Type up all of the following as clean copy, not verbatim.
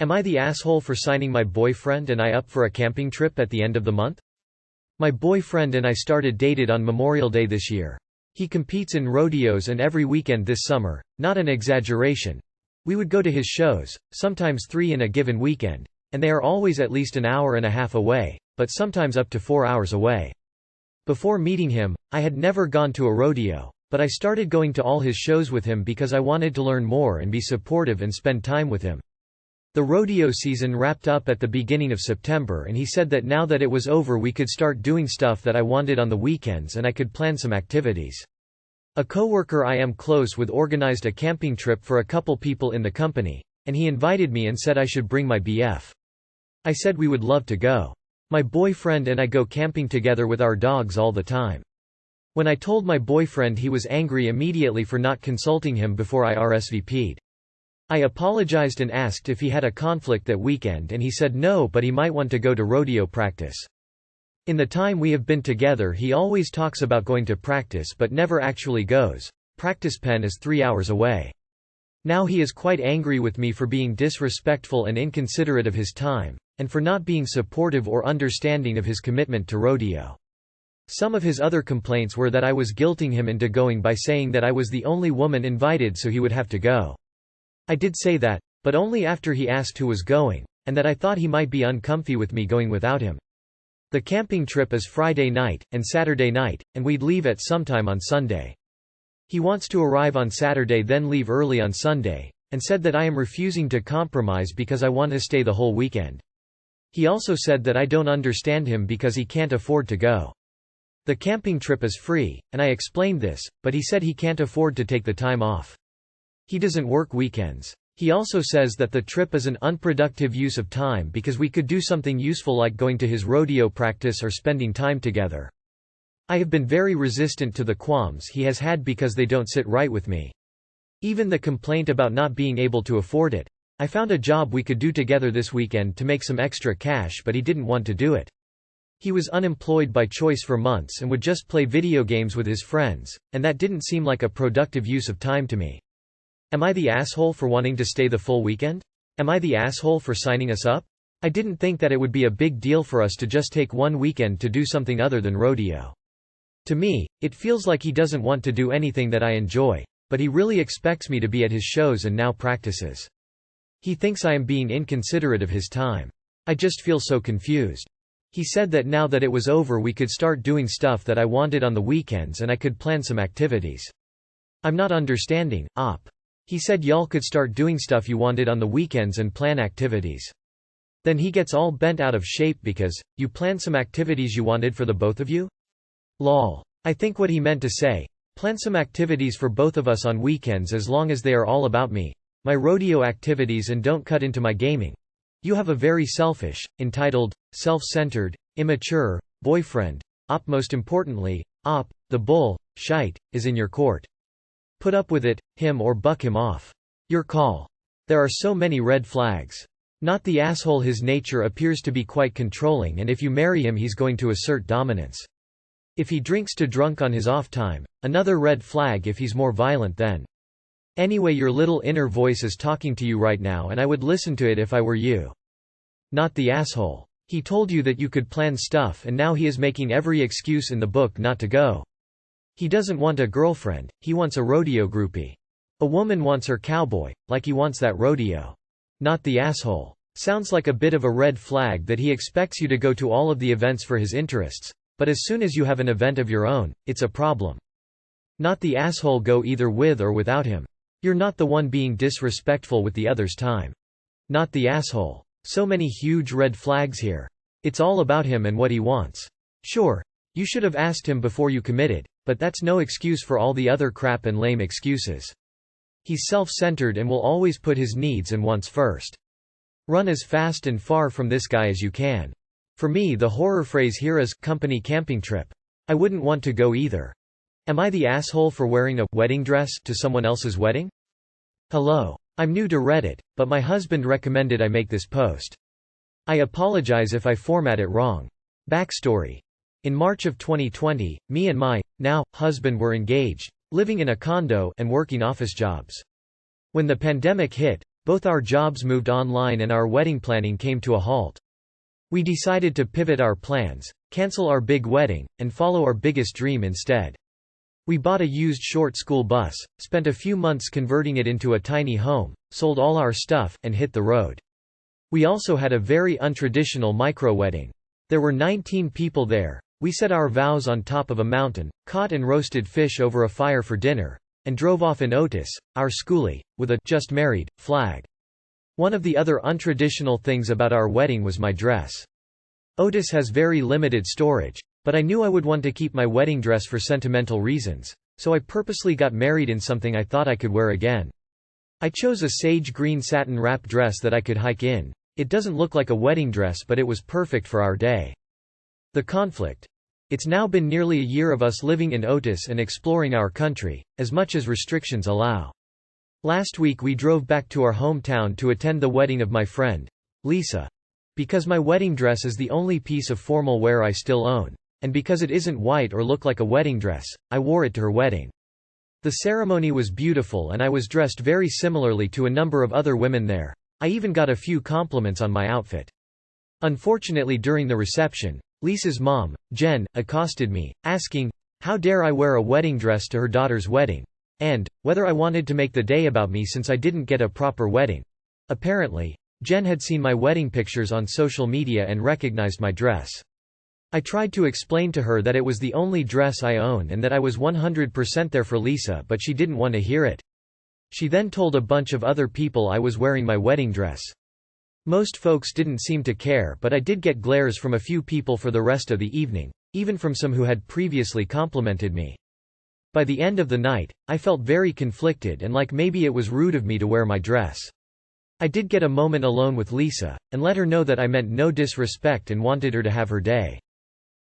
Am I the asshole for signing my boyfriend and I up for a camping trip at the end of the month? My boyfriend and I started dated on Memorial Day this year. He competes in rodeos and every weekend this summer, not an exaggeration. We would go to his shows, sometimes 3 in a given weekend, and they are always at least an hour and a half away, but sometimes up to 4 hours away. Before meeting him, I had never gone to a rodeo, but I started going to all his shows with him because I wanted to learn more and be supportive and spend time with him. The rodeo season wrapped up at the beginning of September and he said that now that it was over we could start doing stuff that I wanted on the weekends and I could plan some activities. A coworker I am close with organized a camping trip for a couple people in the company, and he invited me and said I should bring my BF. I said we would love to go. My boyfriend and I go camping together with our dogs all the time. When I told my boyfriend, he was angry immediately for not consulting him before I RSVP'd. I apologized and asked if he had a conflict that weekend and he said no, but he might want to go to rodeo practice. In the time we have been together he always talks about going to practice but never actually goes. Practice pen is 3 hours away. Now he is quite angry with me for being disrespectful and inconsiderate of his time, and for not being supportive or understanding of his commitment to rodeo. Some of his other complaints were that I was guilting him into going by saying that I was the only woman invited so he would have to go. I did say that, but only after he asked who was going, and that I thought he might be uncomfy with me going without him. The camping trip is Friday night, and Saturday night, and we'd leave at sometime on Sunday. He wants to arrive on Saturday then leave early on Sunday, and said that I am refusing to compromise because I want to stay the whole weekend. He also said that I don't understand him because he can't afford to go. The camping trip is free, and I explained this, but he said he can't afford to take the time off. He doesn't work weekends. He also says that the trip is an unproductive use of time because we could do something useful like going to his rodeo practice or spending time together. I have been very resistant to the qualms he has had because they don't sit right with me. Even the complaint about not being able to afford it. I found a job we could do together this weekend to make some extra cash, but he didn't want to do it. He was unemployed by choice for months and would just play video games with his friends, and that didn't seem like a productive use of time to me. Am I the asshole for wanting to stay the full weekend? Am I the asshole for signing us up? I didn't think that it would be a big deal for us to just take one weekend to do something other than rodeo. To me, it feels like he doesn't want to do anything that I enjoy, but he really expects me to be at his shows and now practices. He thinks I am being inconsiderate of his time. I just feel so confused. He said that now that it was over we could start doing stuff that I wanted on the weekends and I could plan some activities. I'm not understanding, Op. He said y'all could start doing stuff you wanted on the weekends and plan activities. Then he gets all bent out of shape because, you planned some activities you wanted for the both of you? Lol. I think what he meant to say, plan some activities for both of us on weekends as long as they are all about me, my rodeo activities, and don't cut into my gaming. You have a very selfish, entitled, self-centered, immature, boyfriend. Op. Most importantly, Op, the bull, shite, is in your court. Put up with it, him or buck him off. Your call. There are so many red flags. Not the asshole. His nature appears to be quite controlling, and if you marry him he's going to assert dominance. If he drinks to drunk on his off time, another red flag if he's more violent then. Anyway, your little inner voice is talking to you right now and I would listen to it if I were you. Not the asshole. He told you that you could plan stuff and now he is making every excuse in the book not to go. He doesn't want a girlfriend, he wants a rodeo groupie. A woman wants her cowboy, like he wants that rodeo. Not the asshole. Sounds like a bit of a red flag that he expects you to go to all of the events for his interests, but as soon as you have an event of your own, it's a problem. Not the asshole. Go either with or without him. You're not the one being disrespectful with the other's time. Not the asshole. So many huge red flags here. It's all about him and what he wants. Sure, you should have asked him before you committed, but that's no excuse for all the other crap and lame excuses. He's self-centered and will always put his needs and wants first. Run as fast and far from this guy as you can. For me, the horror phrase here is company camping trip. I wouldn't want to go either. Am I the asshole for wearing a wedding dress to someone else's wedding? Hello. I'm new to Reddit, but my husband recommended I make this post. I apologize if I format it wrong. Backstory. In March of 2020, me and my, now, husband were engaged, living in a condo and working office jobs. When the pandemic hit, Both our jobs moved online and our wedding planning came to a halt. We decided to pivot our plans, cancel our big wedding, and follow our biggest dream instead. We bought a used short school bus, spent a few months converting it into a tiny home, sold all our stuff, and hit the road. We also had a very untraditional micro-wedding. There were 19 people there. We said our vows on top of a mountain, caught and roasted fish over a fire for dinner, and drove off in Otis, our schoolie, with a "just married" flag. One of the other untraditional things about our wedding was my dress. Otis has very limited storage, but I knew I would want to keep my wedding dress for sentimental reasons, so I purposely got married in something I thought I could wear again. I chose a sage green satin wrap dress that I could hike in. It doesn't look like a wedding dress, but it was perfect for our day. The conflict. It's now been nearly a year of us living in Otis and exploring our country, as much as restrictions allow. Last week we drove back to our hometown to attend the wedding of my friend, Lisa. Because my wedding dress is the only piece of formal wear I still own, and because it isn't white or look like a wedding dress, I wore it to her wedding. The ceremony was beautiful and I was dressed very similarly to a number of other women there. I even got a few compliments on my outfit. Unfortunately, during the reception, Lisa's mom, Jen, accosted me, asking, how dare I wear a wedding dress to her daughter's wedding, and whether I wanted to make the day about me since I didn't get a proper wedding. Apparently, Jen had seen my wedding pictures on social media and recognized my dress. I tried to explain to her that it was the only dress I own and that I was 100% there for Lisa, but she didn't want to hear it. She then told a bunch of other people I was wearing my wedding dress. Most folks didn't seem to care, but I did get glares from a few people for the rest of the evening, even from some who had previously complimented me. By the end of the night, I felt very conflicted and like maybe it was rude of me to wear my dress. I did get a moment alone with Lisa, and let her know that I meant no disrespect and wanted her to have her day.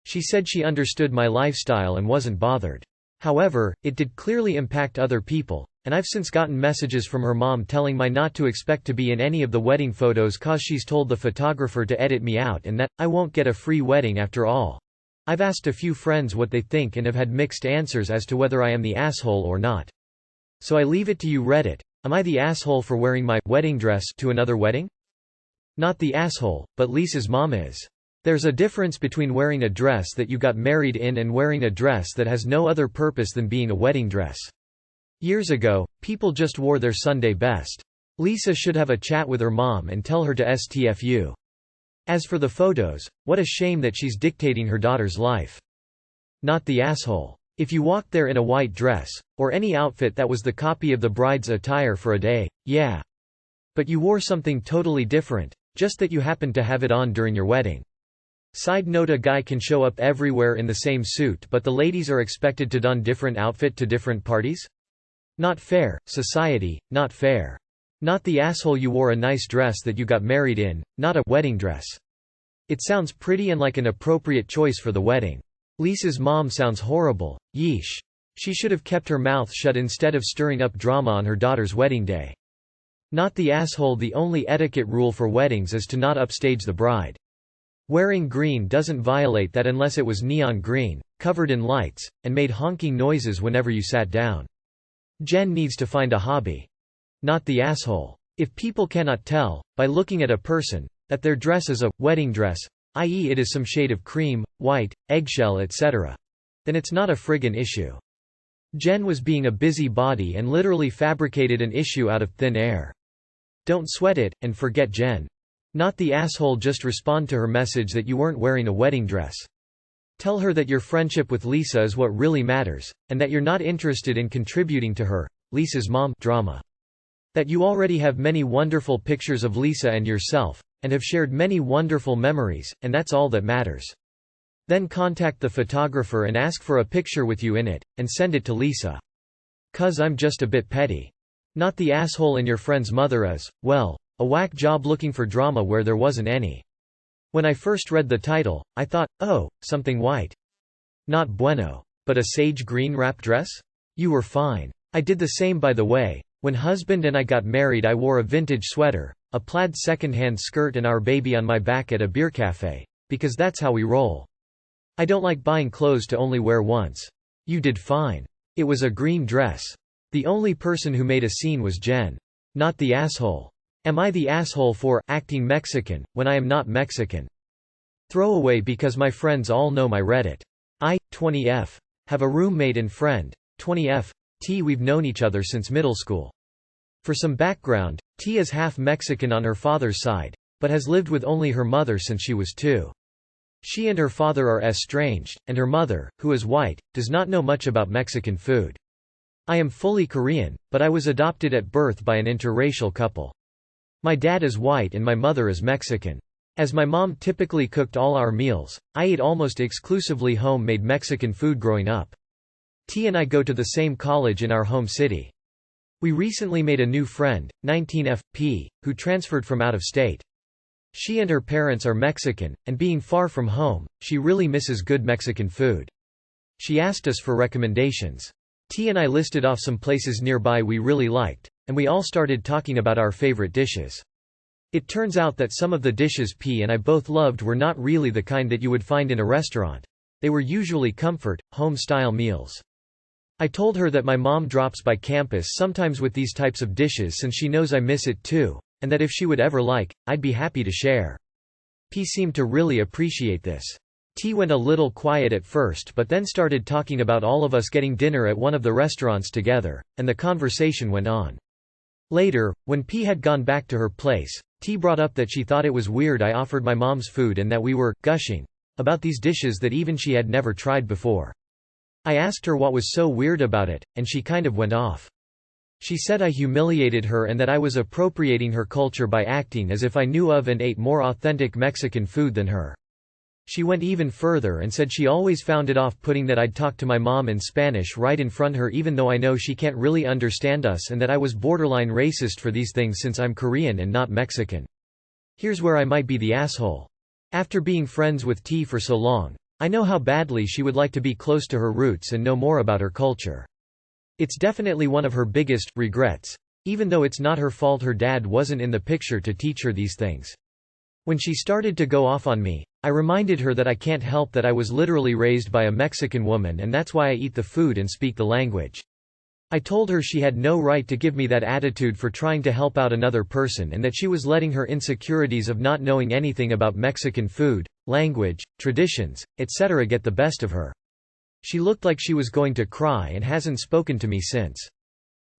She said she understood my lifestyle and wasn't bothered. However, it did clearly impact other people, and I've since gotten messages from her mom telling me not to expect to be in any of the wedding photos cause she's told the photographer to edit me out and that I won't get a free wedding after all. I've asked a few friends what they think and have had mixed answers as to whether I am the asshole or not. So I leave it to you, Reddit. Am I the asshole for wearing my wedding dress to another wedding? Not the asshole, but Lisa's mom is. There's a difference between wearing a dress that you got married in and wearing a dress that has no other purpose than being a wedding dress. Years ago, people just wore their Sunday best. Lisa should have a chat with her mom and tell her to STFU. As for the photos, what a shame that she's dictating her daughter's life. Not the asshole. If you walked there in a white dress, or any outfit that was the copy of the bride's attire for a day, yeah. But you wore something totally different, just that you happened to have it on during your wedding. Side note: a guy can show up everywhere in the same suit, but the ladies are expected to don different outfit to different parties? Not fair, society, not fair. Not the asshole, you wore a nice dress that you got married in, not a wedding dress. It sounds pretty and like an appropriate choice for the wedding. Lisa's mom sounds horrible, yeesh. She should have kept her mouth shut instead of stirring up drama on her daughter's wedding day. Not the asshole, the only etiquette rule for weddings is to not upstage the bride. Wearing green doesn't violate that unless it was neon green, covered in lights, and made honking noises whenever you sat down. Jen needs to find a hobby. Not the asshole. If people cannot tell, by looking at a person, that their dress is a wedding dress, i.e. it is some shade of cream, white, eggshell, etc., then it's not a friggin' issue. Jen was being a busybody and literally fabricated an issue out of thin air. Don't sweat it, and forget Jen. Not the asshole, just respond to her message that you weren't wearing a wedding dress. Tell her that your friendship with Lisa is what really matters, and that you're not interested in contributing to her, Lisa's mom, drama. That you already have many wonderful pictures of Lisa and yourself, and have shared many wonderful memories, and that's all that matters. Then contact the photographer and ask for a picture with you in it, and send it to Lisa. 'Cause I'm just a bit petty. Not the asshole, and your friend's mother is, well, a whack job looking for drama where there wasn't any. When I first read the title, I thought, oh, something white. Not bueno. But a sage green wrap dress? You were fine. I did the same, by the way. When husband and I got married, I wore a vintage sweater, a plaid secondhand skirt, and our baby on my back at a beer cafe. Because that's how we roll. I don't like buying clothes to only wear once. You did fine. It was a green dress. The only person who made a scene was Jen. Not the asshole. Am I the asshole for acting Mexican when I am not Mexican? Throwaway because my friends all know my Reddit. 20F. Have a roommate and friend. 20F. We've known each other since middle school. For some background, T is half Mexican on her father's side, but has lived with only her mother since she was 2. She and her father are estranged, and her mother, who is white, does not know much about Mexican food. I am fully Korean, but I was adopted at birth by an interracial couple. My dad is white and my mother is Mexican. As my mom typically cooked all our meals, I ate almost exclusively home-made Mexican food growing up. T and I go to the same college in our home city. We recently made a new friend, 19F, who transferred from out of state. She and her parents are Mexican, and being far from home, she really misses good Mexican food. She asked us for recommendations. T and I listed off some places nearby we really liked, and we all started talking about our favorite dishes. It turns out that some of the dishes P and I both loved were not really the kind that you would find in a restaurant. They were usually comfort, home-style meals. I told her that my mom drops by campus sometimes with these types of dishes since she knows I miss it too, and that if she would ever like, I'd be happy to share. P seemed to really appreciate this. T went a little quiet at first but then started talking about all of us getting dinner at one of the restaurants together, and the conversation went on. Later, when P had gone back to her place, T brought up that she thought it was weird I offered my mom's food and that we were gushing about these dishes that even she had never tried before. I asked her what was so weird about it, and she kind of went off. She said I humiliated her and that I was appropriating her culture by acting as if I knew of and ate more authentic Mexican food than her. She went even further and said she always found it off-putting that I'd talk to my mom in Spanish right in front of her even though I know she can't really understand us, and that I was borderline racist for these things since I'm Korean and not Mexican. Here's where I might be the asshole. After being friends with T for so long, I know how badly she would like to be close to her roots and know more about her culture. It's definitely one of her biggest regrets, even though it's not her fault her dad wasn't in the picture to teach her these things. When she started to go off on me, I reminded her that I can't help that I was literally raised by a Mexican woman and that's why I eat the food and speak the language. I told her she had no right to give me that attitude for trying to help out another person and that she was letting her insecurities of not knowing anything about Mexican food, language, traditions, etc. get the best of her. She looked like she was going to cry and hasn't spoken to me since.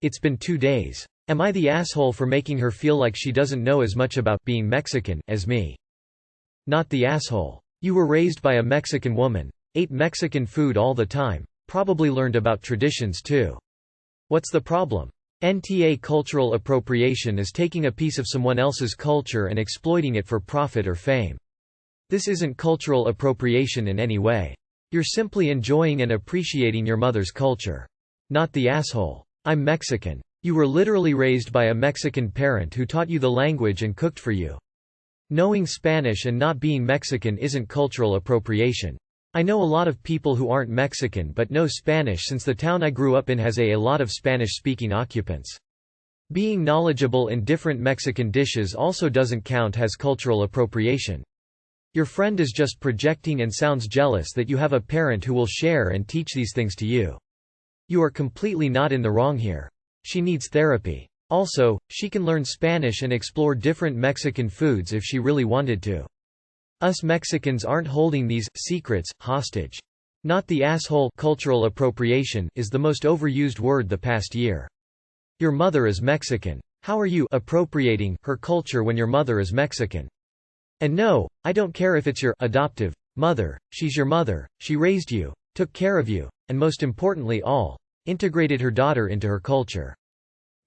It's been 2 days. Am I the asshole for making her feel like she doesn't know as much about being Mexican as me? Not the asshole. You were raised by a Mexican woman, ate Mexican food all the time, probably learned about traditions too. What's the problem? NTA cultural appropriation is taking a piece of someone else's culture and exploiting it for profit or fame. This isn't cultural appropriation in any way. You're simply enjoying and appreciating your mother's culture. Not the asshole. I'm Mexican. You were literally raised by a Mexican parent who taught you the language and cooked for you. Knowing Spanish and not being Mexican isn't cultural appropriation. I know a lot of people who aren't Mexican but know Spanish since the town I grew up in has a lot of Spanish-speaking occupants. Being knowledgeable in different Mexican dishes also doesn't count as cultural appropriation. Your friend is just projecting and sounds jealous that you have a parent who will share and teach these things to you. You are completely not in the wrong here. She needs therapy. Also, she can learn Spanish and explore different Mexican foods if she really wanted to. Us Mexicans aren't holding these secrets hostage. Not the asshole. Cultural appropriation is the most overused word the past year. Your mother is Mexican. How are you appropriating her culture when your mother is Mexican? And no, I don't care if it's your adoptive mother, she's your mother, she raised you, took care of you, and most importantly integrated her daughter into her culture.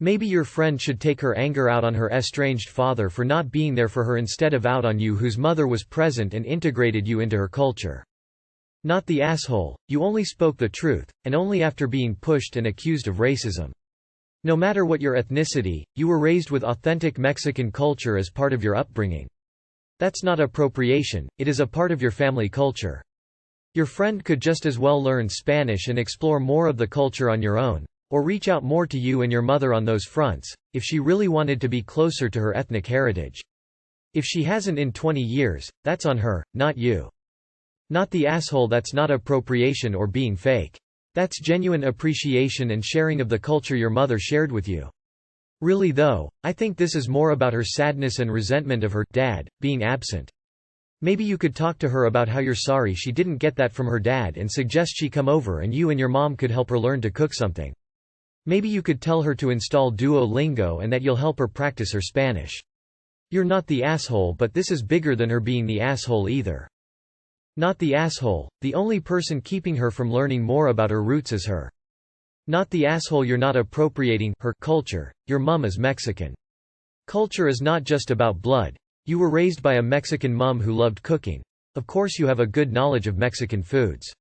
Maybe your friend should take her anger out on her estranged father for not being there for her instead of out on you whose mother was present and integrated you into her culture. Not the asshole, you only spoke the truth, and only after being pushed and accused of racism. No matter what your ethnicity, you were raised with authentic Mexican culture as part of your upbringing. That's not appropriation, it is a part of your family culture. Your friend could just as well learn Spanish and explore more of the culture on your own, or reach out more to you and your mother on those fronts, if she really wanted to be closer to her ethnic heritage. If she hasn't in 20 years, that's on her, not you. Not the asshole. That's not appropriation or being fake. That's genuine appreciation and sharing of the culture your mother shared with you. Really though, I think this is more about her sadness and resentment of her dad being absent. Maybe you could talk to her about how you're sorry she didn't get that from her dad and suggest she come over and you and your mom could help her learn to cook something. Maybe you could tell her to install Duolingo and that you'll help her practice her Spanish. You're not the asshole, but this is bigger than her being the asshole either. Not the asshole, the only person keeping her from learning more about her roots is her. Not the asshole, you're not appropriating her culture, your mum is Mexican. Culture is not just about blood. You were raised by a Mexican mum who loved cooking. Of course you have a good knowledge of Mexican foods.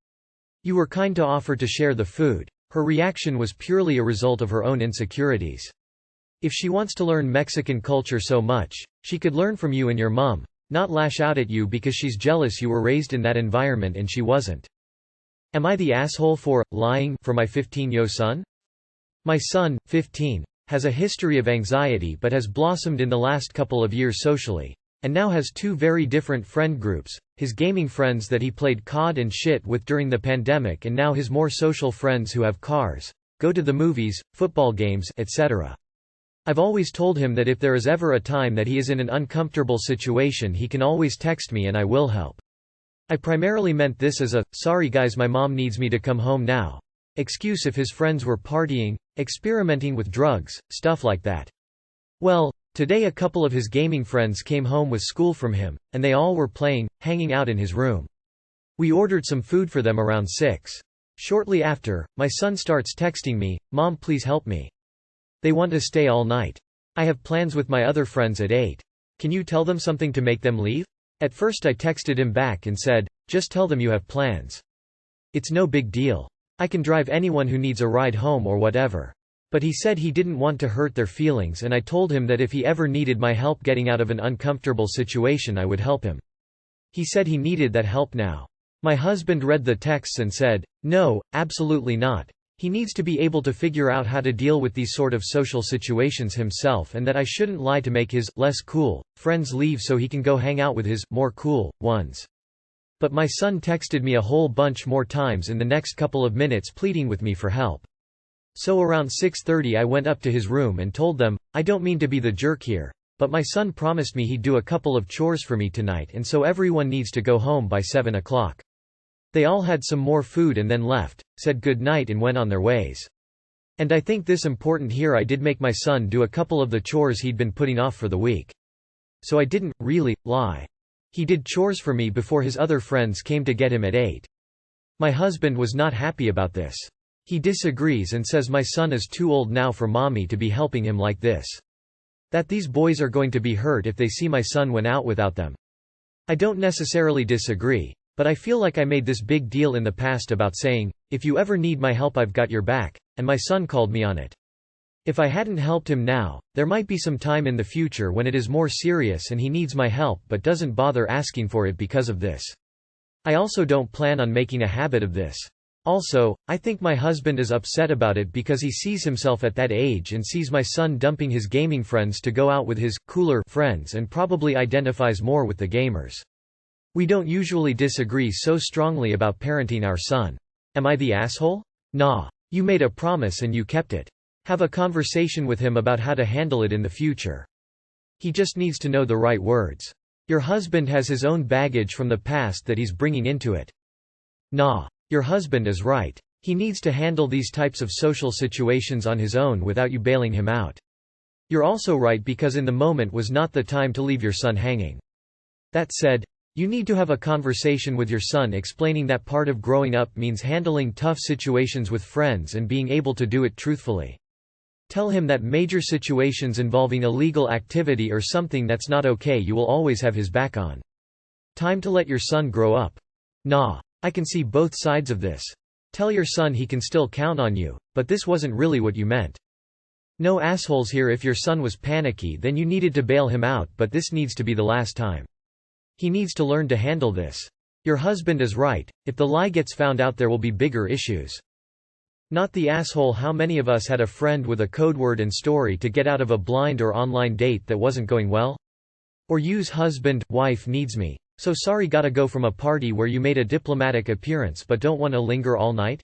You were kind to offer to share the food. Her reaction was purely a result of her own insecurities. If she wants to learn Mexican culture so much, she could learn from you and your mum, not lash out at you because she's jealous you were raised in that environment and she wasn't. Am I the asshole for lying for my 15-year-old son? My son, 15, has a history of anxiety but has blossomed in the last couple of years socially, and now has two very different friend groups, his gaming friends that he played COD and shit with during the pandemic and now his more social friends who have cars, go to the movies, football games, etc. I've always told him that if there is ever a time that he is in an uncomfortable situation he can always text me and I will help. I primarily meant this as a, sorry guys my mom needs me to come home now, excuse if his friends were partying, experimenting with drugs, stuff like that. Well, today a couple of his gaming friends came home with school from him, and they all were playing, hanging out in his room. We ordered some food for them around 6. Shortly after, my son starts texting me, "Mom, please help me. They want to stay all night. I have plans with my other friends at 8. Can you tell them something to make them leave?" At first I texted him back and said, "Just tell them you have plans. It's no big deal. I can drive anyone who needs a ride home or whatever." But he said he didn't want to hurt their feelings and I told him that if he ever needed my help getting out of an uncomfortable situation I would help him. He said he needed that help now. My husband read the texts and said, "No, absolutely not. He needs to be able to figure out how to deal with these sort of social situations himself and that I shouldn't lie to make his less cool friends leave so he can go hang out with his more cool ones." But my son texted me a whole bunch more times in the next couple of minutes pleading with me for help. So around 6:30 I went up to his room and told them, "I don't mean to be the jerk here, but my son promised me he'd do a couple of chores for me tonight and so everyone needs to go home by 7 o'clock. They all had some more food and then left, said good night and went on their ways. And I think this important here, I did make my son do a couple of the chores he'd been putting off for the week. So I didn't really lie. He did chores for me before his other friends came to get him at 8. My husband was not happy about this. He disagrees and says my son is too old now for mommy to be helping him like this. That these boys are going to be hurt if they see my son went out without them. I don't necessarily disagree, but I feel like I made this big deal in the past about saying, "If you ever need my help I've got your back," and my son called me on it. If I hadn't helped him now, there might be some time in the future when it is more serious and he needs my help but doesn't bother asking for it because of this. I also don't plan on making a habit of this. Also, I think my husband is upset about it because he sees himself at that age and sees my son dumping his gaming friends to go out with his cooler friends and probably identifies more with the gamers. We don't usually disagree so strongly about parenting our son. Am I the asshole? Nah. You made a promise and you kept it. Have a conversation with him about how to handle it in the future. He just needs to know the right words. Your husband has his own baggage from the past that he's bringing into it. Nah. Your husband is right. He needs to handle these types of social situations on his own without you bailing him out. You're also right because in the moment was not the time to leave your son hanging. That said, you need to have a conversation with your son explaining that part of growing up means handling tough situations with friends and being able to do it truthfully. Tell him that major situations involving illegal activity or something that's not okay you will always have his back on. Time to let your son grow up. Nah. I can see both sides of this. Tell your son he can still count on you, but this wasn't really what you meant. No assholes here. If your son was panicky then you needed to bail him out, but this needs to be the last time. He needs to learn to handle this. Your husband is right, if the lie gets found out there will be bigger issues. Not the asshole. How many of us had a friend with a code word and story to get out of a blind or online date that wasn't going well? Or use husband, wife needs me. So sorry gotta go from a party where you made a diplomatic appearance but don't want to linger all night?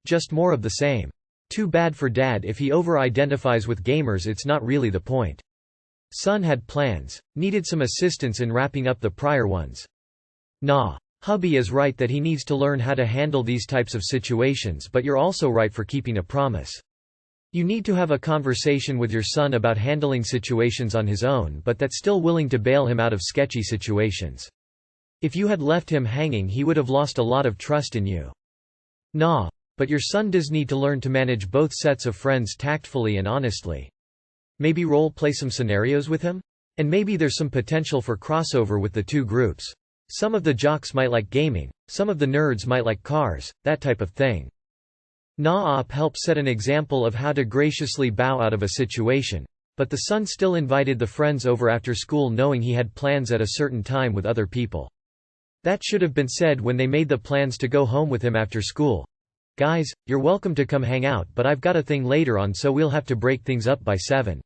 Just more of the same. Too bad for dad if he over-identifies with gamers, it's not really the point. Son had plans. Needed some assistance in wrapping up the prior ones. Nah. Hubby is right that he needs to learn how to handle these types of situations, but you're also right for keeping a promise. You need to have a conversation with your son about handling situations on his own, but that's still willing to bail him out of sketchy situations. If you had left him hanging, he would have lost a lot of trust in you. Nah. But your son does need to learn to manage both sets of friends tactfully and honestly. Maybe role-play some scenarios with him? And maybe there's some potential for crossover with the two groups. Some of the jocks might like gaming, some of the nerds might like cars, that type of thing. Nah-op helps set an example of how to graciously bow out of a situation, but the son still invited the friends over after school knowing he had plans at a certain time with other people. That should have been said when they made the plans to go home with him after school. Guys, you're welcome to come hang out, but I've got a thing later on, so we'll have to break things up by 7.